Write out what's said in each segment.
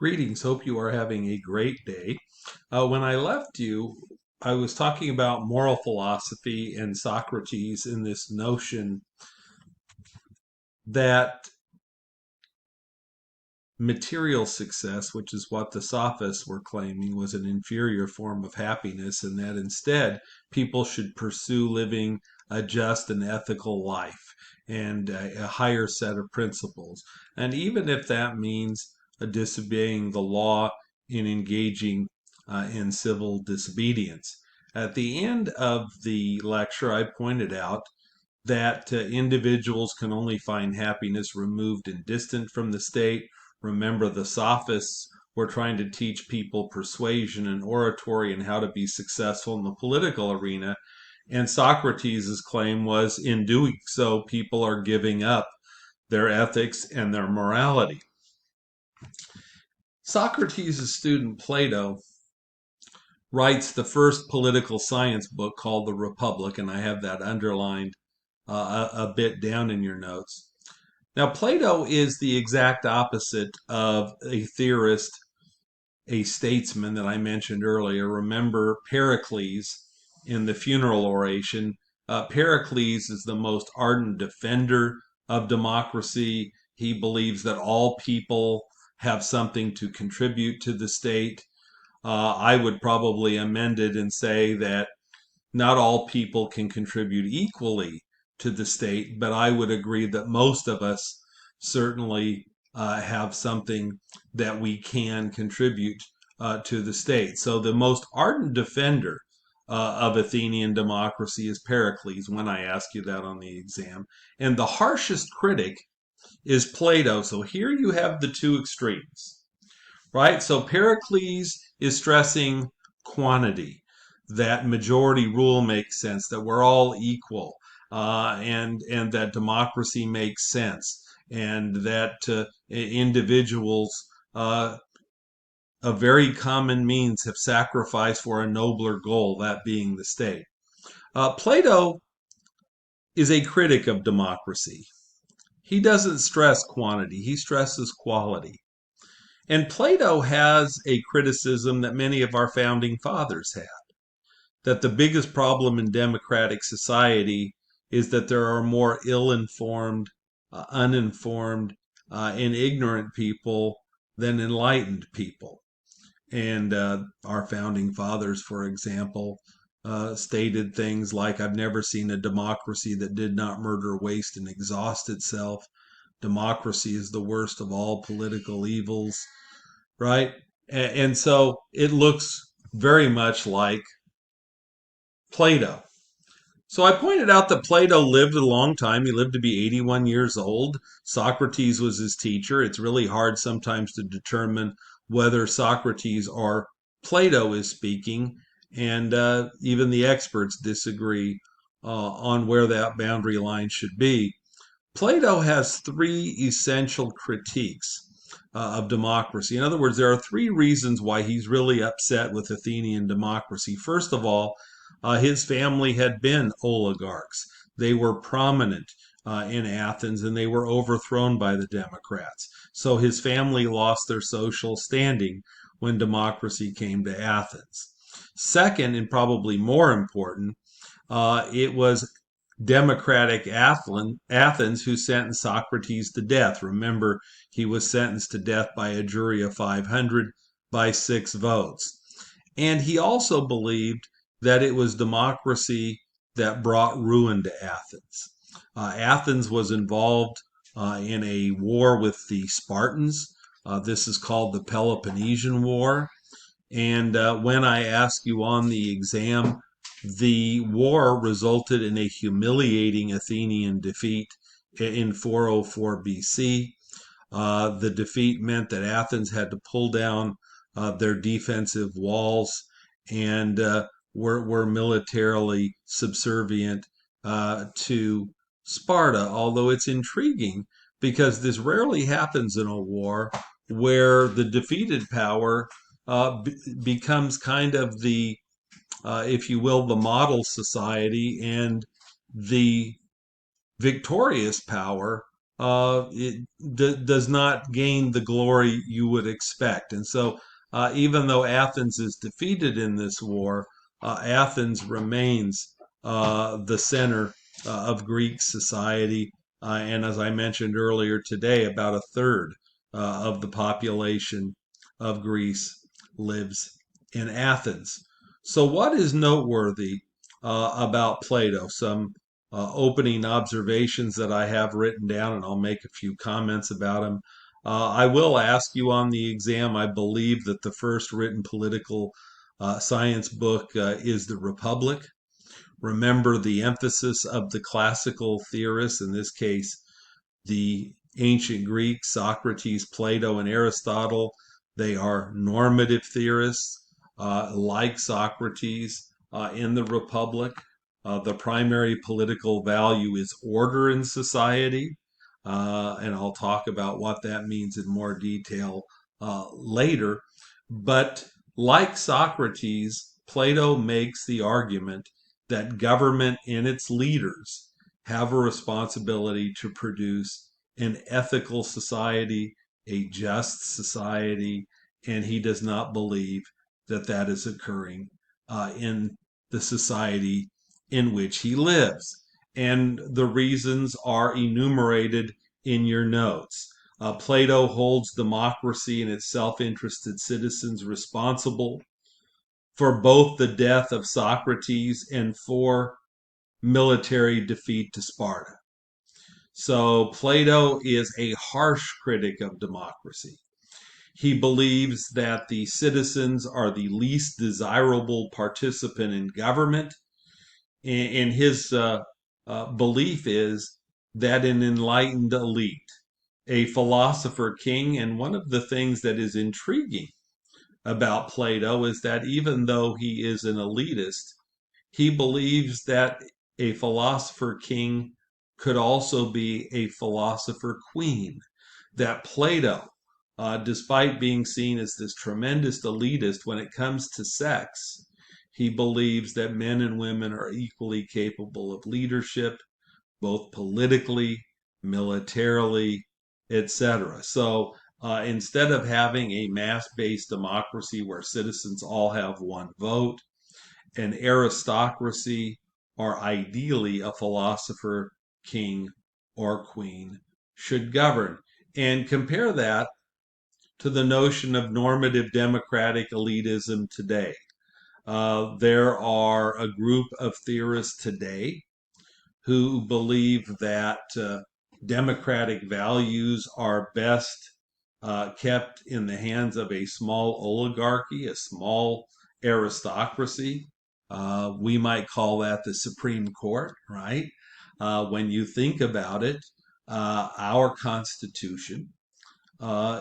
Greetings. Hope you are having a great day. When I left you, I was talking about moral philosophy and Socrates in this notion that material success, which is what the sophists were claiming, was an inferior form of happiness, and that instead people should pursue living a just and ethical life and a higher set of principles. And even if that means disobeying the law in engaging in civil disobedience. At the end of the lecture, I pointed out that individuals can only find happiness removed and distant from the state. Remember, the sophists were trying to teach people persuasion and oratory and how to be successful in the political arena. And Socrates' claim was in doing so, people are giving up their ethics and their morality. Socrates' student Plato writes the first political science book called The Republic, and I have that underlined a bit down in your notes. Now, Plato is the exact opposite of a theorist, a statesman that I mentioned earlier. Remember Pericles in the funeral oration. Pericles is the most ardent defender of democracy. He believes that all people have something to contribute to the state. I would probably amend it and say that not all people can contribute equally to the state, but I would agree that most of us certainly have something that we can contribute to the state. So the most ardent defender of Athenian democracy is Pericles, when I ask you that on the exam. And the harshest critic is Plato. So here you have the two extremes, right? So Pericles is stressing quantity, that majority rule makes sense, that we're all equal, and that democracy makes sense, and that individuals, of very common means, have sacrificed for a nobler goal, that being the state. Plato is a critic of democracy. He doesn't stress quantity, he stresses quality. And Plato has a criticism that many of our founding fathers had, that the biggest problem in democratic society is that there are more ill-informed, uninformed, and ignorant people than enlightened people. And our founding fathers, for example, stated things like, I've never seen a democracy that did not murder, waste, and exhaust itself. Democracy is the worst of all political evils, right? And so it looks very much like Plato. So I pointed out that Plato lived a long time. He lived to be 81 years old. Socrates was his teacher. It's really hard sometimes to determine whether Socrates or Plato is speaking, and even the experts disagree on where that boundary line should be. Plato has three essential critiques of democracy. In other words, there are three reasons why he's really upset with Athenian democracy. First of all, his family had been oligarchs. They were prominent in Athens, and they were overthrown by the Democrats. So his family lost their social standing when democracy came to Athens. Second, and probably more important, it was democratic Athens who sentenced Socrates to death. Remember, he was sentenced to death by a jury of 500 by 6 votes. And he also believed that it was democracy that brought ruin to Athens. Athens was involved in a war with the Spartans. This is called the Peloponnesian War. And when I ask you on the exam, the war resulted in a humiliating Athenian defeat in 404 BC. The defeat meant that Athens had to pull down their defensive walls and were militarily subservient to Sparta. Although it's intriguing because this rarely happens in a war where the defeated power becomes kind of the if you will, the model society, and the victorious power it does not gain the glory you would expect. And so, even though Athens is defeated in this war, Athens remains the center of Greek society. And as I mentioned earlier today, about a third of the population of Greece lives in Athens. So, what is noteworthy about Plato? Some opening observations that I have written down, and I'll make a few comments about them. I will ask you on the exam. I believe that the first written political science book is The Republic. Remember the emphasis of the classical theorists, in this case, the ancient Greeks, Socrates, Plato, and Aristotle. They are normative theorists, like Socrates in the Republic. The primary political value is order in society, and I'll talk about what that means in more detail later. But like Socrates, Plato makes the argument that government and its leaders have a responsibility to produce an ethical society, a just society, and he does not believe that that is occurring in the society in which he lives. And the reasons are enumerated in your notes. Plato holds democracy and its self interested citizens responsible for both the death of Socrates and for military defeat to Sparta. So Plato is a harsh critic of democracy. He believes that the citizens are the least desirable participant in government. And his belief is that an enlightened elite, a philosopher king, and one of the things that is intriguing about Plato is that even though he is an elitist, he believes that a philosopher king could also be a philosopher queen. That Plato, despite being seen as this tremendous elitist when it comes to sex, he believes that men and women are equally capable of leadership, both politically, militarily, etc. So instead of having a mass based democracy where citizens all have one vote, an aristocracy, or ideally a philosopher, king, or queen, should govern. And compare that to the notion of normative democratic elitism today. There are a group of theorists today who believe that democratic values are best kept in the hands of a small oligarchy, a small aristocracy. We might call that the Supreme Court, right? When you think about it, our Constitution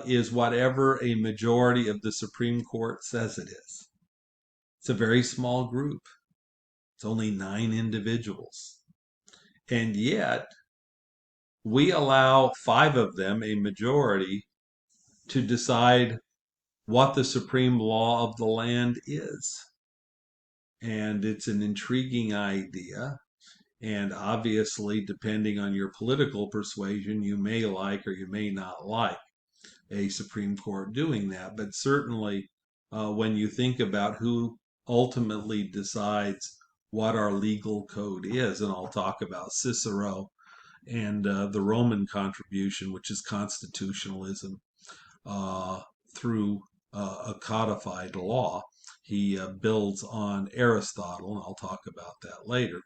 is whatever a majority of the Supreme Court says it is. It's a very small group. It's only 9 individuals. And yet, we allow 5 of them, a majority, to decide what the supreme law of the land is. And it's an intriguing idea. And obviously, depending on your political persuasion, you may like or you may not like a Supreme Court doing that. But certainly, when you think about who ultimately decides what our legal code is, and I'll talk about Cicero and the Roman contribution, which is constitutionalism uh, through a codified law. He builds on Aristotle, and I'll talk about that later.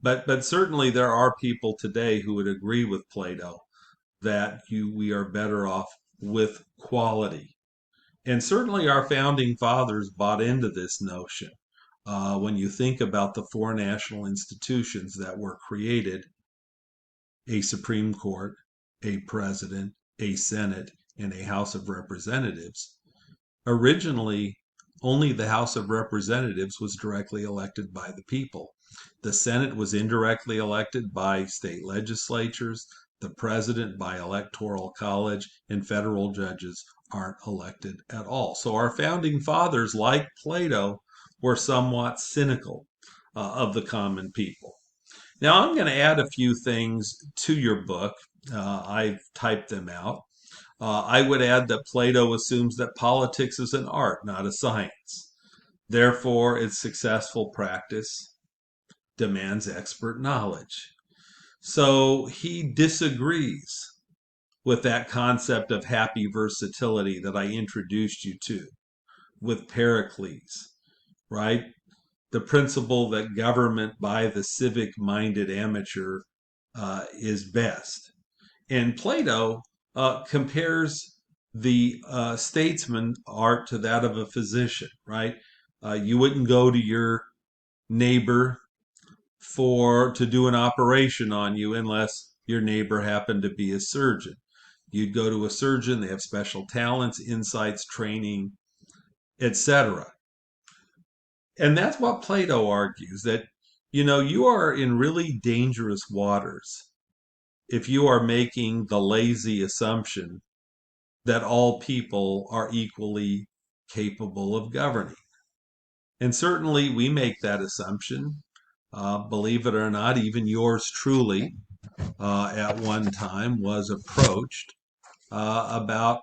But certainly there are people today who would agree with Plato that we are better off with quality. And certainly our founding fathers bought into this notion. When you think about the 4 national institutions that were created, a Supreme Court, a president, a Senate, and a House of Representatives, originally only the House of Representatives was directly elected by the people. The Senate was indirectly elected by state legislatures, the president by electoral college, and federal judges aren't elected at all. So our founding fathers, like Plato, were somewhat cynical of the common people. Now, I'm going to add a few things to your book. I've typed them out. I would add that Plato assumes that politics is an art, not a science. Therefore, its successful practice demands expert knowledge. So he disagrees with that concept of happy versatility that I introduced you to with Pericles, right? The principle that government by the civic minded amateur is best. And Plato compares the statesman art to that of a physician, right? You wouldn't go to your neighbor for to do an operation on you unless your neighbor happened to be a surgeon. You'd go to a surgeon, they have special talents, insights, training, etc. And that's what Plato argues that you are in really dangerous waters if you are making the lazy assumption that all people are equally capable of governing. And certainly we make that assumption. Believe it or not, even yours truly at one time was approached about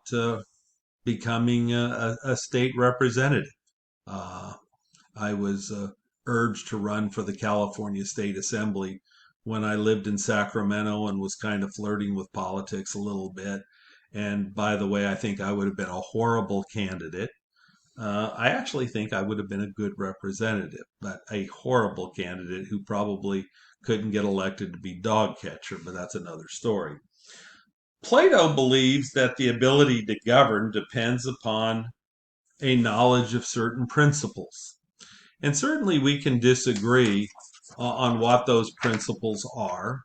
becoming a state representative. Uh, I was urged to run for the California State Assembly when I lived in Sacramento and was kind of flirting with politics a little bit. And by the way, I think I would have been a horrible candidate. I actually think I would have been a good representative, but a horrible candidate who probably couldn't get elected to be dog catcher, but that's another story. Plato believes that the ability to govern depends upon a knowledge of certain principles. And certainly we can disagree on what those principles are.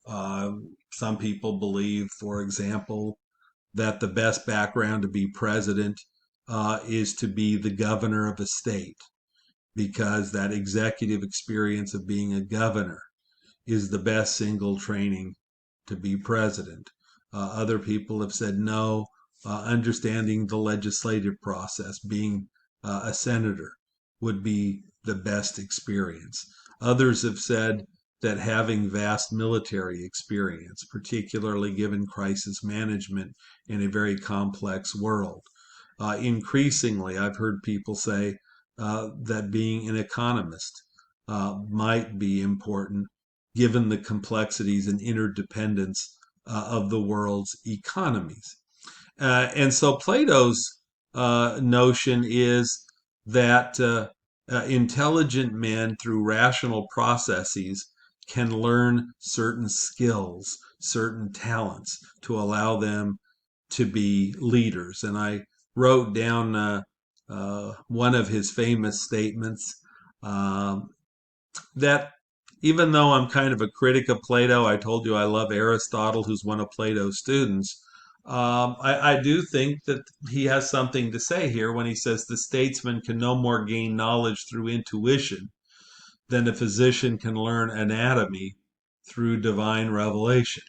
Uh, some people believe, for example, that the best background to be president is to be the governor of a state because that executive experience of being a governor is the best single training to be president. Other people have said no, understanding the legislative process, being a senator would be the best experience. Others have said that having vast military experience, particularly given crisis management in a very complex world. Increasingly, I've heard people say that being an economist might be important given the complexities and interdependence of the world's economies. And so Plato's notion is that intelligent men, through rational processes, can learn certain skills, certain talents to allow them to be leaders. And I wrote down one of his famous statements that even though I'm kind of a critic of Plato, I told you I love Aristotle, who's one of Plato's students. I do think that he has something to say here when he says the statesman can no more gain knowledge through intuition than a physician can learn anatomy through divine revelation.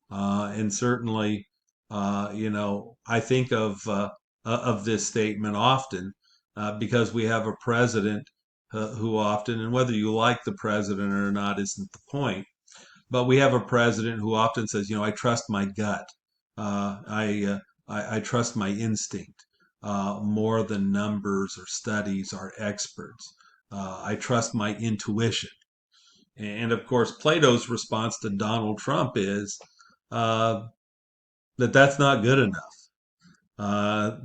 And certainly, I think of this statement often because we have a president who often, and whether you like the president or not isn't the point, but we have a president who often says, I trust my gut. I trust my instinct more than numbers or studies or experts. I trust my intuition. And of course, Plato's response to Donald Trump is uh, that that's not good enough.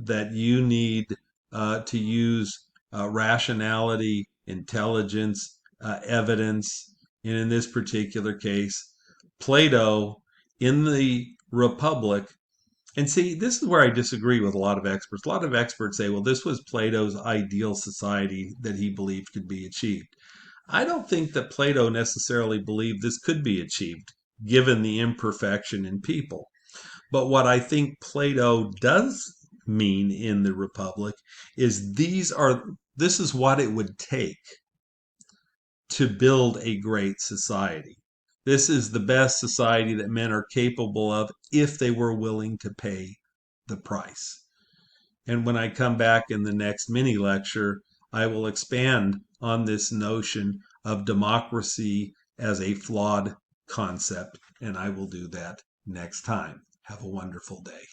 That you need to use rationality, intelligence, evidence, and in this particular case, Plato in the Republic. And see, this is where I disagree with a lot of experts. A lot of experts say, well, this was Plato's ideal society that he believed could be achieved. I don't think that Plato necessarily believed this could be achieved, given the imperfection in people. But what I think Plato does mean in the Republic is this is what it would take to build a great society. This is the best society that men are capable of if they were willing to pay the price. And when I come back in the next mini lecture, I will expand on this notion of democracy as a flawed concept, and I will do that next time. Have a wonderful day.